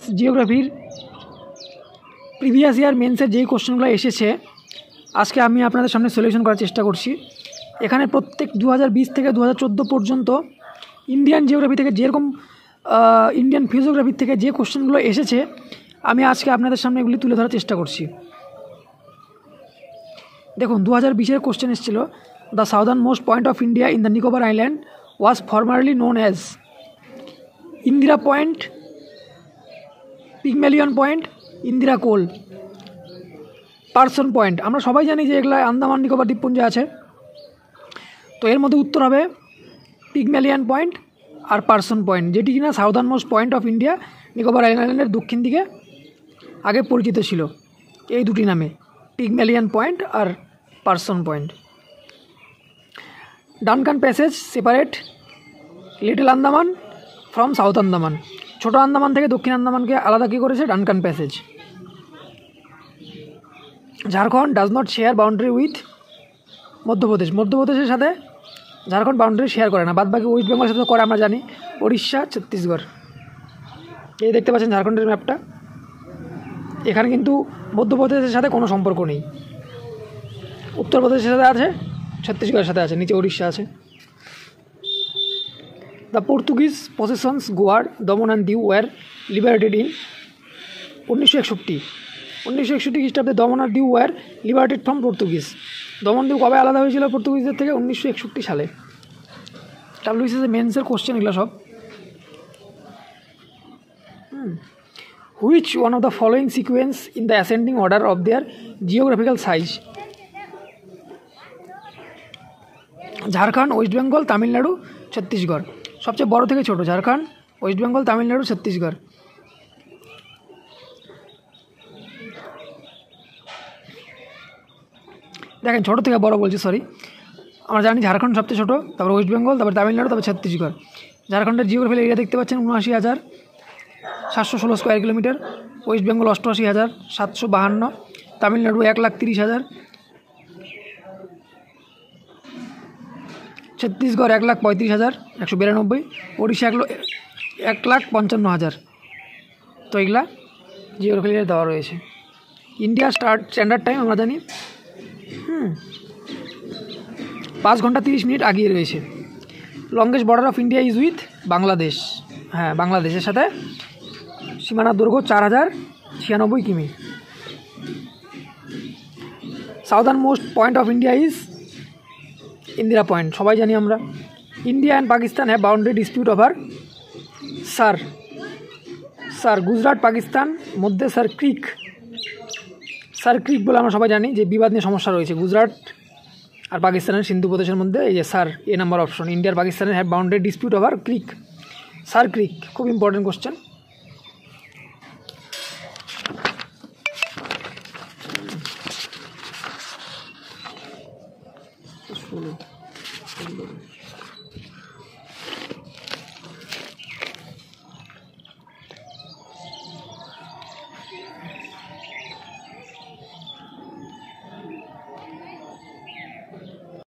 জিওগ্রাফির previous year মেন্সের যেই কোশ্চেনগুলো এসেছে আজকে আমি আপনাদের সামনে সলিউশন করার চেষ্টা করছি। এখানে প্রত্যেক 2020 থেকে 2014 পর্যন্ত ইন্ডিয়ান জিওগ্রাফি থেকে যেরকম ইন্ডিয়ান ফিজিওগ্রাফি থেকে যে কোশ্চেনগুলো এসেছে আমি আজকে আপনাদের সামনে এগুলি তুলে ধরার চেষ্টা করছি। দেখুন 2020-এর কোশ্চেন এসেছিল, the southernmost point of India in the Nicobar island was formerly known as Indira point, Pygmalion point, Indira col, Parson point. আমরা সবাই জানি যে এগুলো আন্দামান নিকোবর দ্বীপপুঞ্জে আছে, তো এর মধ্যে উত্তর হবে পিগমেলিয়ন পয়েন্ট আর পার্সন পয়েন্ট, যেটি কিনা southernmost point of India Nicobar আইল্যান্ডের দক্ষিণ দিকে আগে পরিচিত ছিল এই দুটি নামে, পিগমেলিয়ন পয়েন্ট আর Parson point. Duncan passage separate little Andaman from south Andaman, ছোটো আন্দামান থেকে দক্ষিণ আন্দামানকে আলাদা কী করেছে? Duncan passage. Jharkhand does not share boundary with Madhya Pradesh, মধ্যপ্রদেশের সাথে ঝাড়খণ্ড বাউন্ডারি শেয়ার করে না, বাদবাকি ওয়েস্ট বেঙ্গলের সাথে করে আমরা জানি, উড়িষ্যা, ছত্তিশগড়। এই দেখতে পাচ্ছেন ঝাড়খণ্ডের ম্যাপটা, এখানে কিন্তু মধ্যপ্রদেশের সাথে কোনো সম্পর্ক নেই, উত্তরপ্রদেশের সাথে আছে, ছত্তিশগড়ের সাথে আছে, নিচে উড়িষ্যা আছে। দ্য পর্তুগিজ পসেশনস গোয়ার, Daman and Diu were liberated in 1961 খ্রিস্টাব্দে দমন আর Diu were liberated from Portuguese. Daman Diu কবে আলাদা হয়েছিল পর্তুগিজদের থেকে? 1961 সালে। ডাব্লিউবিসিএস মেন্সের কোশ্চেন এগুলো সব। Which one of the following sequence in the ascending order of their geographical size? Jharkhand, West Bengal, Tamil Nadu, Chhattisgarh. সবচেয়ে বড় থেকে ছোট ঝাড়খণ্ড, ওয়েস্ট বেঙ্গল, তামিলনাড়ু, ছত্তিশগড়। দেখেন ছোটো থেকে বড় বলছি, সরি, আমরা জানি ঝাড়খণ্ড সবচেয়ে ছোটো, তারপর ওয়েস্ট বেঙ্গল, তারপর তামিলনাড়ু, তারপর ছত্তিশগড়। ঝাড়খণ্ডের জিওগ্রাফিক্যাল এরিয়া দেখতে পাচ্ছেন 79,716 square kilometre, West Bengal 88,752, Tamil Nadu 1,30,000, Chhattisgarh 1,35,192, Orissa 1,55,000। তো এগুলা জিওগ্রাফিক্যাল এরিয়া দেওয়া রয়েছে। ইন্ডিয়া স্ট্যান্ডার্ড টাইম আমরা জানি 5 ঘন্টা 30 মিনিট আগিয়ে রয়েছে। Longest border of India is with Bangladesh, হ্যাঁ বাংলাদেশের সাথে সীমানার দৈর্ঘ্য 4,096 কিমি। Southern most point of India is Indira point, সবাই জানি আমরা। India and Pakistan have boundary dispute over sir Gujarat Pakistan মধ্যে স্যার ক্রিক বলে আমরা সবাই জানি যে বিবাদ নিয়ে সমস্যা রয়েছে গুজরাট আর পাকিস্তানের সিন্ধু প্রদেশের মধ্যে। এই যে স্যার, এ নাম্বার অপশন, ইন্ডিয়ার পাকিস্তানের have boundary dispute over creek, Sir Creek, খুব ইম্পর্টেন্ট কোশ্চেন।